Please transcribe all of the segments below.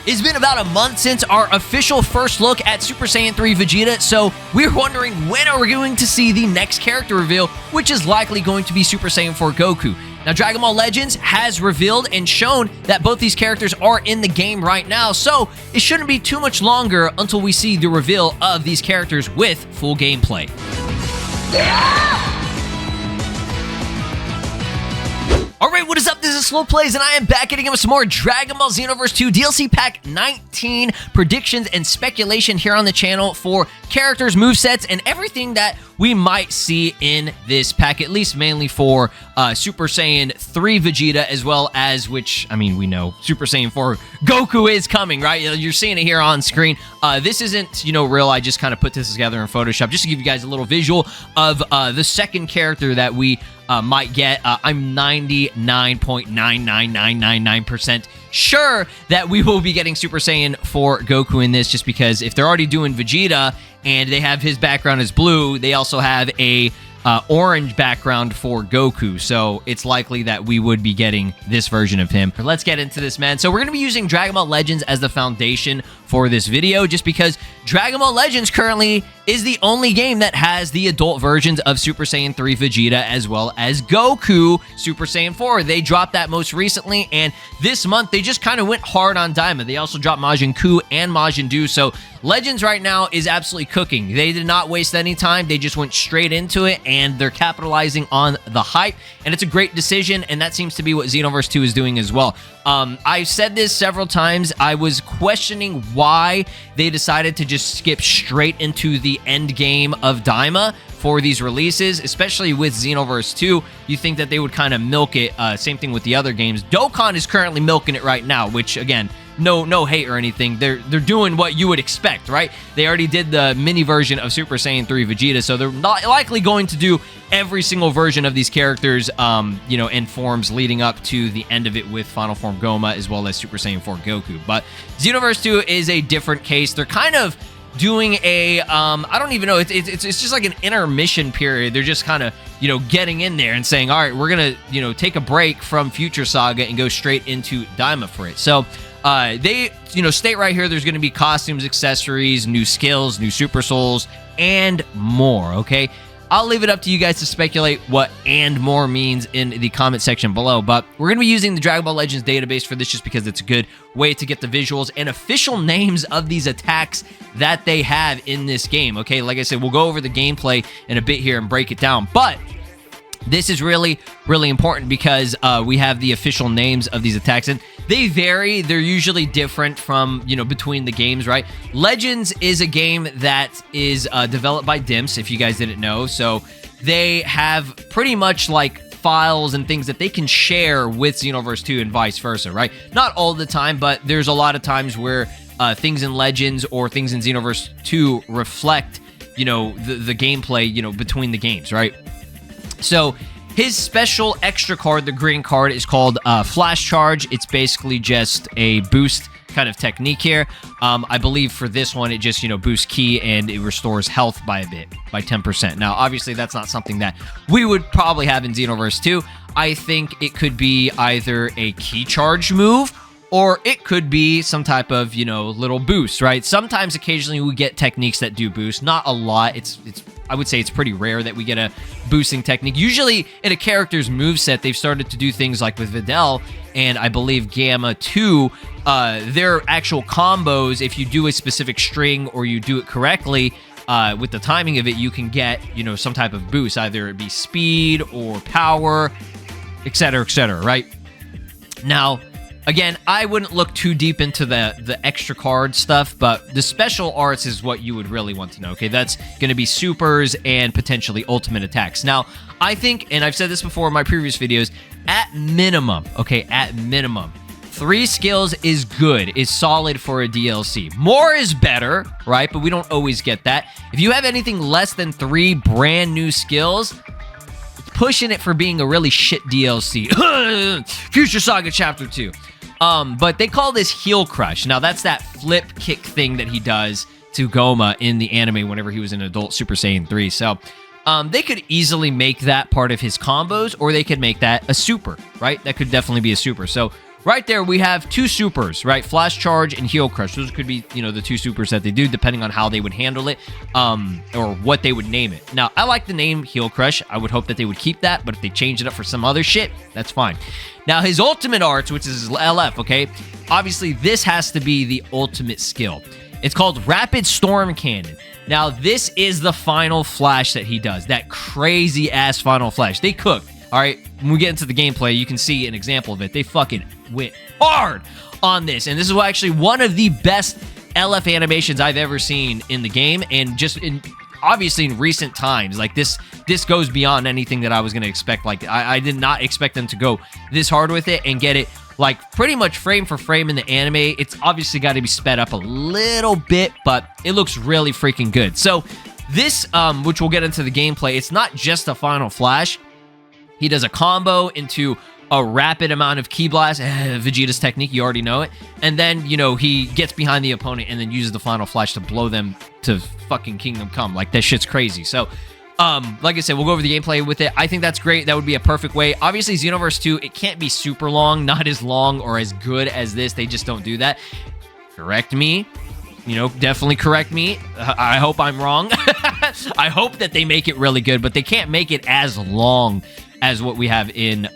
It's been about a month since our official first look at Super Saiyan 3 Vegeta, so we're wondering when are we going to see the next character reveal, which is likely going to be Super Saiyan 4 Goku. Now, Dragon Ball Legends has revealed and shown that both these characters are in the game right now, so it shouldn't be too much longer until we see the reveal of these characters with full gameplay. Alright, what is up? This is Slow Plays, and I am back getting with some more Dragon Ball Xenoverse 2 DLC Pack 19 predictions and speculation here on the channel for characters, movesets, and everything that we might see in this pack, at least mainly for Super Saiyan 3 Vegeta, as well as, which, I mean, we know Super Saiyan 4 Goku is coming, right? You're seeing it here on screen. This isn't, real. I just kind of put this together in Photoshop just to give you guys a little visual of the second character that we might get. I'm 99.99999% sure that we will be getting Super Saiyan 4 Goku in this, just because if they're already doing Vegeta and they have his background as blue, they also have a orange background for Goku, so it's likely that we would be getting this version of him. Let's get into this, man. So we're going to be using Dragon Ball Legends as the foundation for this video, just because Dragon Ball Legends currently is the only game that has the adult versions of Super Saiyan 3 Vegeta as well as Goku Super Saiyan 4. They dropped that most recently, and this month they just kind of went hard on Daima. They also dropped Majin Ku and Majin Du, so Legends right now is absolutely cooking. They did not waste any time. They just went straight into it, and they're capitalizing on the hype, and it's a great decision, and that seems to be what Xenoverse 2 is doing as well. I've said this several times. I was questioning why they decided to just skip straight into the end game of Daima for these releases, especially with Xenoverse 2. You think that they would kind of milk it. Same thing with the other games. Dokkan is currently milking it right now, which, again, no hate or anything. They're doing what you would expect, right? They already did the mini version of Super Saiyan 3 Vegeta, so they're not likely going to do every single version of these characters, in forms leading up to the end of it with Final Form Goma as well as Super Saiyan 4 Goku. But Xenoverse 2 is a different case. They're kind of doing a, I don't even know, it's just like an intermission period. They're just kind of, getting in there and saying, all right, we're going to, take a break from Future Saga and go straight into Daima for it. So, they, state right here, there's going to be costumes, accessories, new skills, new Super Souls, and more, okay? I'll leave it up to you guys to speculate what "and more" means in the comment section below, but we're going to be using the Dragon Ball Legends database for this just because it's a good way to get the visuals and official names of these attacks that they have in this game, okay? Like I said, we'll go over the gameplay in a bit here and break it down, but this is really, really important because we have the official names of these attacks, and they vary. They're usually different from, between the games, right? Legends is a game that is developed by Dimps, if you guys didn't know. So they have pretty much like files and things that they can share with Xenoverse 2 and vice versa, right? Not all the time, but there's a lot of times where things in Legends or things in Xenoverse 2 reflect, the gameplay, between the games, right? So his special extra card, the green card, is called Flash Charge. It's basically just a boost kind of technique here. I believe for this one, it just, boosts ki and it restores health by a bit, by 10%. Now, obviously, that's not something that we would probably have in Xenoverse 2. I think it could be either a ki charge move, or it could be some type of, little boost, right? Sometimes, occasionally, we get techniques that do boost. Not a lot. I would say it's pretty rare that we get a boosting technique. Usually, in a character's moveset, they've started to do things like with Videl and I believe Gamma 2, their actual combos, if you do a specific string or you do it correctly, with the timing of it, you can get, some type of boost, either it be speed or power, etc., right? Now, again, I wouldn't look too deep into the extra card stuff, but the special arts is what you would really want to know, okay? That's going to be supers and potentially ultimate attacks. Now, I think, and I've said this before in my previous videos, at minimum, 3 skills is good, is solid for a DLC. More is better, right? But we don't always get that. If you have anything less than 3 brand new skills, it's pushing it for being a really shit DLC. Future Saga Chapter 2. But they call this Heel Crush. Now, that's that flip kick thing that he does to Goma in the anime whenever he was an adult Super Saiyan 3. So, they could easily make that part of his combos, or they could make that a super, right? That could definitely be a super. So, right there we have two supers, right? Flash Charge and Heel Crush. Those could be, you know, the two supers that they do depending on how they would handle it, or what they would name it. Now, I like the name Heel Crush. I would hope that they would keep that, but if they change it up for some other shit, that's fine. Now, his ultimate arts, which is his LF, okay? Obviously, this has to be the ultimate skill. It's called Rapid Storm Cannon. Now, this is the final flash that he does. That crazy-ass final flash. They cooked, all right? When we get into the gameplay, you can see an example of it. They fucking went hard on this. And this is actually one of the best LF animations I've ever seen in the game. And just obviously in recent times. Like, this goes beyond anything that I was going to expect. Like, I did not expect them to go this hard with it and get it like pretty much frame for frame in the anime. It's obviously got to be sped up a little bit, but it looks really freaking good. So this, which we'll get into the gameplay, it's not just a final flash. He does a combo into a rapid amount of Ki Blast, Vegeta's technique, you already know it. And then, you know, he gets behind the opponent and then uses the final flash to blow them to fucking Kingdom Come. Like, that shit's crazy. So, like I said, we'll go over the gameplay with it. I think that's great. That would be a perfect way. Obviously, Xenoverse 2, it can't be super long, not as long or as good as this. They just don't do that. Correct me. You know, definitely correct me. I hope I'm wrong. I hope that they make it really good, but they can't make it as long as what we have in,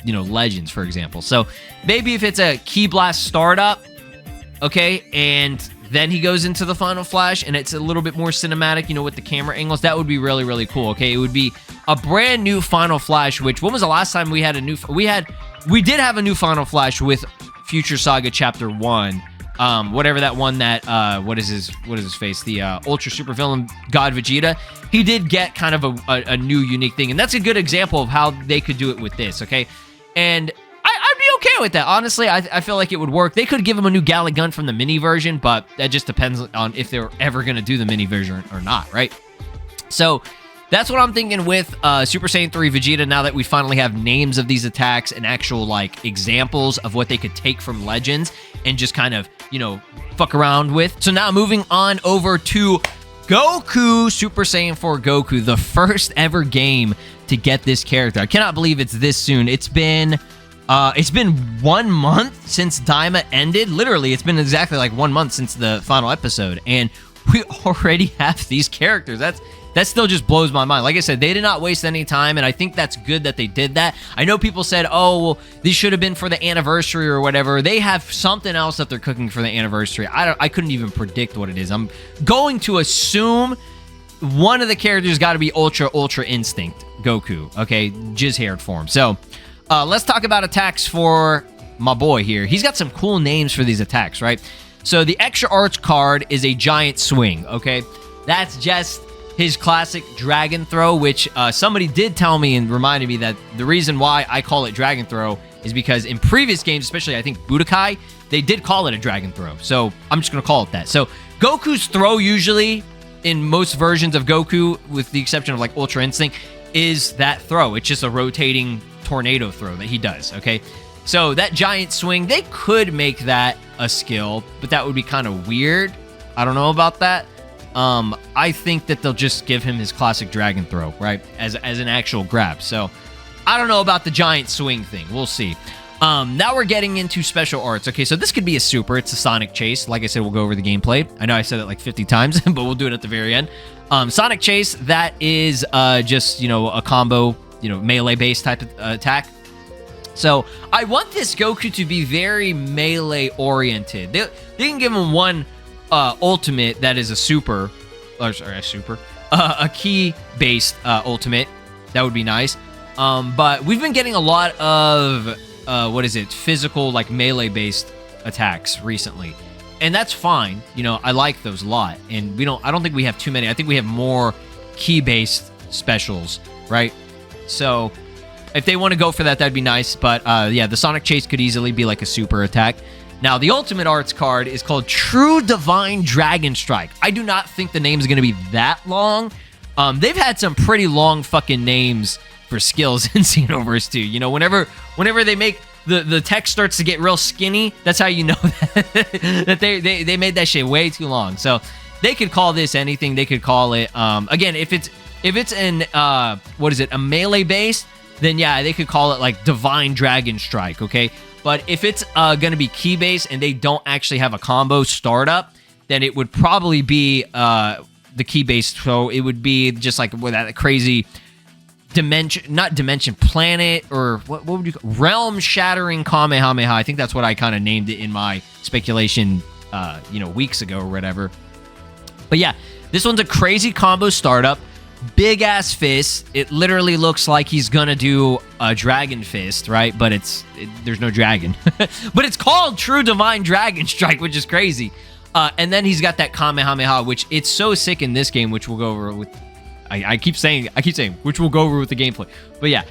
you know, Legends, for example. So maybe if it's a Ki Blast startup, okay, and then he goes into the final flash and it's a little bit more cinematic, you know, with the camera angles, that would be really, really cool. Okay, it would be a brand new final flash, which, when was the last time we had a new, we did have a new final flash with Future Saga Chapter 1. Whatever that one that, what is his face? The, Ultra Super Villain God Vegeta. He did get kind of a new unique thing. And that's a good example of how they could do it with this, okay? And I'd be okay with that. Honestly, I feel like it would work. They could give him a new Galley Gun from the mini version, but that just depends on if they're ever going to do the mini version or not, right? So that's what I'm thinking with Super Saiyan 3 Vegeta, now that we finally have names of these attacks and actual, like, examples of what they could take from Legends and just kind of, you know, fuck around with. So now moving on over to Goku, Super Saiyan 4 Goku, the first ever game to get this character. I cannot believe it's this soon. It's been 1 month since Daima ended. Literally, it's been exactly like 1 month since the final episode, and we already have these characters. That still just blows my mind. Like I said, they did not waste any time, and I think that's good that they did that. I know people said, oh, well, these should have been for the anniversary or whatever. They have something else that they're cooking for the anniversary. I couldn't even predict what it is. I'm going to assume one of the characters got to be Ultra Instinct Goku, okay? Jizz-haired form. So, let's talk about attacks for my boy here. He's got some cool names for these attacks, right? So, the Extra Arts card is a Giant Swing, okay? That's just his classic Dragon Throw, which somebody did tell me and reminded me that the reason why I call it Dragon Throw is because in previous games, especially I think Budokai, they did call it a Dragon Throw. So I'm just going to call it that. So Goku's throw usually, in most versions of Goku, with the exception of like Ultra Instinct, is that throw. It's just a rotating tornado throw that he does, okay? So that Giant Swing, they could make that a skill, but that would be kind of weird. I don't know about that. I think that they'll just give him his classic Dragon Throw, right? As an actual grab. So, I don't know about the Giant Swing thing. We'll see. Now we're getting into special arts. Okay, so this could be a super. It's a Sonic Chase. Like I said, we'll go over the gameplay. I know I said it like 50 times, but we'll do it at the very end. Sonic Chase, that is just, you know, a combo, you know, melee-based type of attack. So, I want this Goku to be very melee-oriented. They can give him one ultimate that is a super, a key-based ultimate. That would be nice. But we've been getting a lot of, physical, like, melee-based attacks recently. And that's fine. You know, I like those a lot. And I don't think we have too many. I think we have more key-based specials, right? So, if they want to go for that, that'd be nice. But, yeah, the Sonic Chase could easily be, like, a super attack. Now, the Ultimate Arts card is called True Divine Dragon Strike. I do not think the name is going to be that long. They've had some pretty long fucking names for skills in Xenoverse 2. You know, whenever they make the text starts to get real skinny, that's how you know that they made that shit way too long. So they could call this anything. They could call it again, if it's an a melee base, then yeah, they could call it like Divine Dragon Strike. Okay. But if it's going to be key-based and they don't actually have a combo startup, then it would probably be the key-based. So it would be just like with that crazy planet, or what would you call realm-shattering Kamehameha. I think that's what I kind of named it in my speculation, weeks ago or whatever. But yeah, this one's a crazy combo startup. Big ass fist. It literally looks like he's gonna do a dragon fist, right? But there's no dragon. But it's called True Divine Dragon Strike, which is crazy. And then he's got that Kamehameha, which it's so sick in this game, which we'll go over with. I keep saying, which we'll go over with the gameplay. But yeah,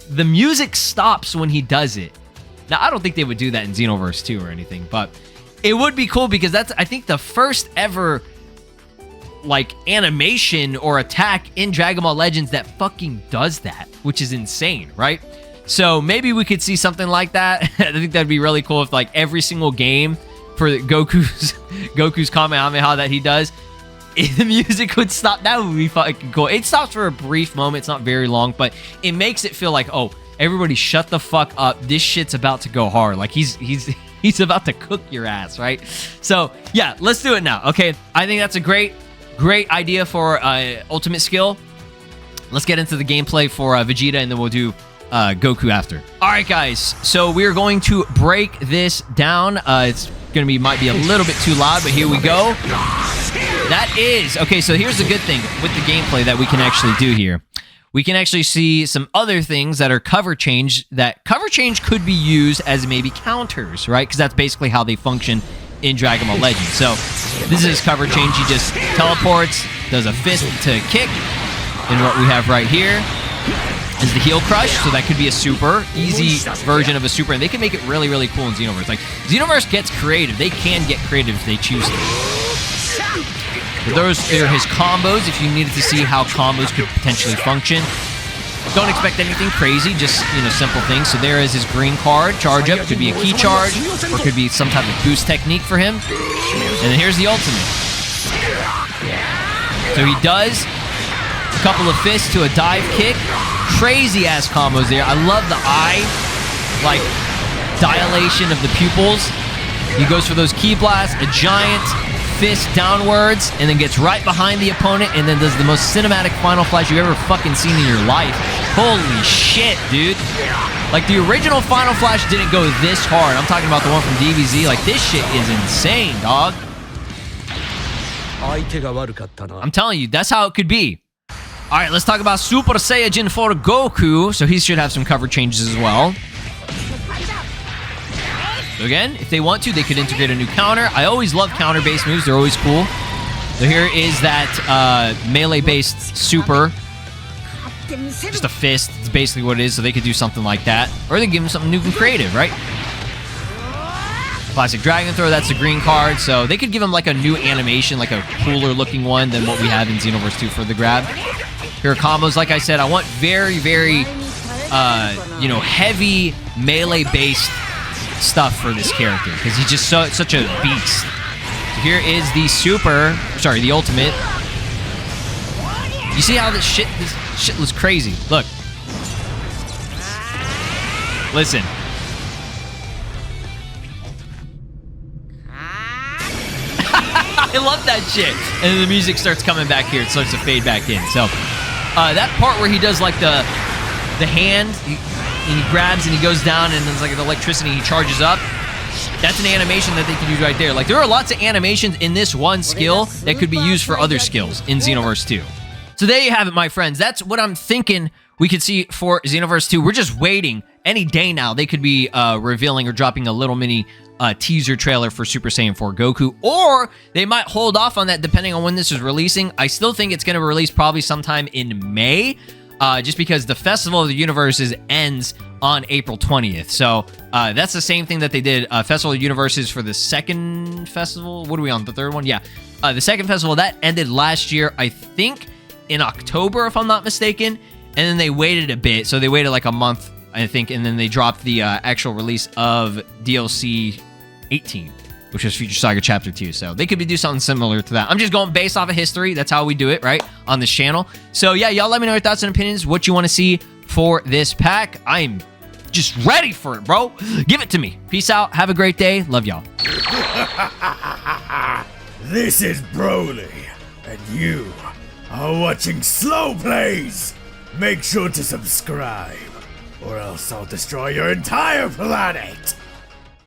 the music stops when he does it. Now, I don't think they would do that in Xenoverse 2 or anything, but it would be cool because that's, I think, the first ever like animation or attack in Dragon Ball Legends that fucking does that, which is insane, right? So maybe we could see something like that. I think that'd be really cool if like every single game for Goku's Kamehameha that he does, if the music would stop. That would be fucking cool. It stops for a brief moment. It's not very long, but it makes it feel like, oh, everybody shut the fuck up. This shit's about to go hard. Like he's about to cook your ass, right? So yeah, let's do it now. Okay, I think that's a great idea for ultimate skill. Let's get into the gameplay for Vegeta, and then we'll do Goku after. All right, guys. So we're going to break this down. It's gonna might be a little bit too loud, but here we go. That is okay. So here's the good thing with the gameplay that we can actually do here. We can actually see some other things that are cover change. That cover change could be used as maybe counters, right? Because that's basically how they function in Dragon Ball Legends. So this is cover change. He just teleports, does a fist to kick, and what we have right here is the heel crush. So that could be a super easy version of a super, and they can make it really, really cool in Xenoverse. Like Xenoverse gets creative. They can get creative if they choose to. So those are his combos. If you needed to see how combos could potentially function, don't expect anything crazy, just, simple things. So there is his green card, charge up. Could be a key charge, or could be some type of boost technique for him. And then here's the ultimate. So he does a couple of fists to a dive kick. Crazy ass combos there. I love the eye, like, dilation of the pupils. He goes for those key blasts, a giant fist downwards, and then gets right behind the opponent, and then does the most cinematic final flash you've ever fucking seen in your life. Holy shit, dude. Like, the original final flash didn't go this hard. I'm talking about the one from DBZ. Like, this shit is insane, dog. I'm telling you, that's how it could be. All right, let's talk about Super SAIYAN4 Goku. So he should have some cover changes as well. So again, if they want to, they could integrate a new counter. I always love counter-based moves. They're always cool. So here is that melee-based super. Just a fist. It's basically what it is. So they could do something like that. Or they give him something new and creative, right? Classic Dragon Throw. That's a green card. So they could give him like a new animation, like a cooler-looking one than what we have in Xenoverse 2 for the grab. Here are combos. Like I said, I want very, very, heavy melee-based stuff for this character, because he's just such a beast. So here is the the ultimate. You see how this shit was crazy. Look. Listen. I love that shit. And then the music starts coming back here. It starts to fade back in. So that part where he does like the hand, and he grabs and he goes down, and there's like the electricity, he charges up. That's an animation that they can use right there. Like, there are lots of animations in this one skill that could be used for other skills in Xenoverse 2. So there you have it, my friends. That's what I'm thinking we could see for Xenoverse 2. We're just waiting. Any day now, they could be revealing or dropping a little mini teaser trailer for Super Saiyan 4 Goku, or they might hold off on that depending on when this is releasing. I still think it's going to release probably sometime in May. Just because the Festival of the Universes ends on April 20th. So that's the same thing that they did. Festival of the Universes for the second festival. What are we on? The third one? Yeah. The second festival, that ended last year, I think, in October, if I'm not mistaken. And then they waited a bit. So they waited like a month, I think. And then they dropped the actual release of DLC 18. Which is Future Saga Chapter 2. So they could do something similar to that. I'm just going based off of history. That's how we do it, right? On this channel. So yeah, y'all let me know your thoughts and opinions. What you want to see for this pack. I'm just ready for it, bro. Give it to me. Peace out. Have a great day. Love y'all. This is Broly, and you are watching Slow Plays. Make sure to subscribe, or else I'll destroy your entire planet.